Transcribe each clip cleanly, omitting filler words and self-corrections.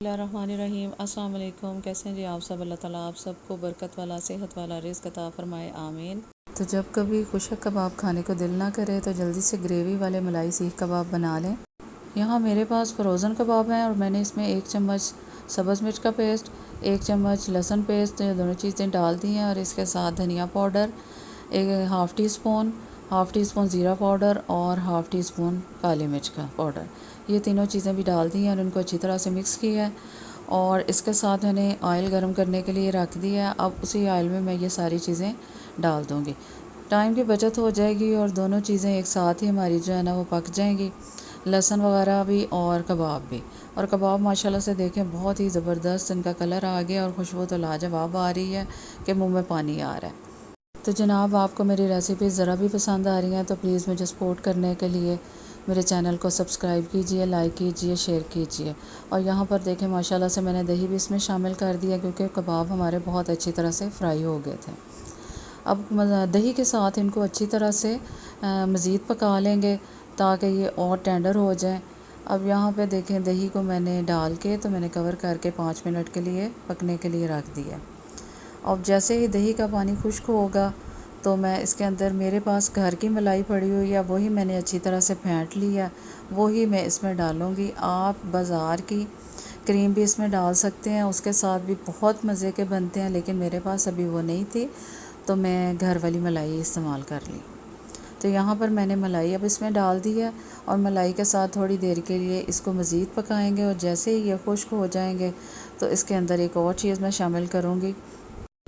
बिस्मिल्लाहिर्रहमानिर्रहीम। अस्सलाम वालेकुम। कैसे हैं जी आप सब? अल्लाह ताला आप सबको बरकत वाला सेहत वाला रिज़्क़ अता फ़रमाए, आमीन। तो जब कभी खुशक कबाब खाने को दिल ना करे तो जल्दी से ग्रेवी वाले मलाई सीख कबाब बना लें। यहाँ मेरे पास फ्रोज़न कबाब हैं और मैंने इसमें 1 चम्मच सब्ज़ मिर्च का पेस्ट, 1 चम्मच लहसुन पेस्ट, ये दोनों चीज़ें डाल दी हैं और इसके साथ धनिया पाउडर, एक हाफ़ टी स्पून ज़ीरा पाउडर और हाफ़ टी स्पून काली मिर्च का पाउडर, ये तीनों चीज़ें भी डाल दी हैं और इनको अच्छी तरह से मिक्स किया है। और इसके साथ मैंने ऑयल गरम करने के लिए रख दिया है। अब उसी ऑयल में मैं ये सारी चीज़ें डाल दूँगी। टाइम की बचत हो जाएगी और दोनों चीज़ें एक साथ ही हमारी जो है ना वो पक जाएंगी, लहसुन वगैरह भी और कबाब भी। और कबाब माशाल्लाह से देखें बहुत ही ज़बरदस्त इनका कलर आ गया और खुशबू तो लाजवाब आ रही है कि मुंह में पानी आ रहा है। तो जनाब, आपको मेरी रेसिपी ज़रा भी पसंद आ रही हैं तो प्लीज़ मुझे सपोर्ट करने के लिए मेरे चैनल को सब्सक्राइब कीजिए, लाइक कीजिए, शेयर कीजिए। और यहाँ पर देखें माशाल्लाह से मैंने दही भी इसमें शामिल कर दिया क्योंकि कबाब हमारे बहुत अच्छी तरह से फ्राई हो गए थे। अब दही के साथ इनको अच्छी तरह से मज़ीद पका लेंगे ताकि ये और टेंडर हो जाए। अब यहाँ पे देखें दही को मैंने डाल के तो मैंने कवर करके 5 मिनट के लिए पकने के लिए रख दिया। अब जैसे ही दही का पानी खुश्क होगा तो मैं इसके अंदर, मेरे पास घर की मलाई पड़ी हुई है वही मैंने अच्छी तरह से फेंट लिया, वही मैं इसमें डालूँगी। आप बाज़ार की क्रीम भी इसमें डाल सकते हैं, उसके साथ भी बहुत मज़े के बनते हैं, लेकिन मेरे पास अभी वो नहीं थी तो मैं घर वाली मलाई इस्तेमाल कर ली। तो यहाँ पर मैंने मलाई अब इसमें डाल दी है और मलाई के साथ थोड़ी देर के लिए इसको मज़ीद पकाएंगे। और जैसे ही ये खुश्क हो जाएंगे तो इसके अंदर एक और चीज़ मैं शामिल करूँगी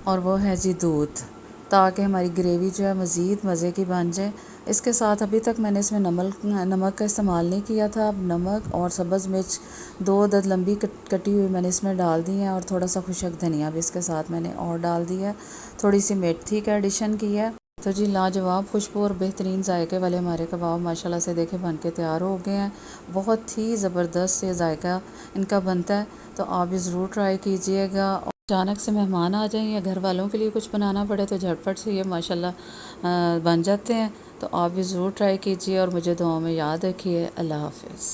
और वो है जी दूध, ताकि हमारी ग्रेवी जो है मज़ीद मज़े की बन जाए। इसके साथ अभी तक मैंने इसमें नमक का इस्तेमाल नहीं किया था। अब नमक और सब्ज़ मिर्च 2 अदद लंबी कटी हुई मैंने इसमें डाल दी है और थोड़ा सा खुशक धनिया भी इसके साथ मैंने और डाल दिया है। थोड़ी सी मेथी का एडिशन की है। तो जी लाजवाब खुशबू और बेहतरीन जायके वाले हमारे कबाब माशाल्लाह से देखे बन के तैयार हो गए हैं। बहुत ही ज़बरदस्त से जायका इनका बनता है, तो आप भी ज़रूर ट्राई कीजिएगा। अचानक से मेहमान आ जाएं या घर वालों के लिए कुछ बनाना पड़े तो झटपट से ये माशाल्लाह बन जाते हैं। तो आप भी ज़रूर ट्राई कीजिए और मुझे दुआओं में याद रखिए। अल्लाह हाफ़िज़।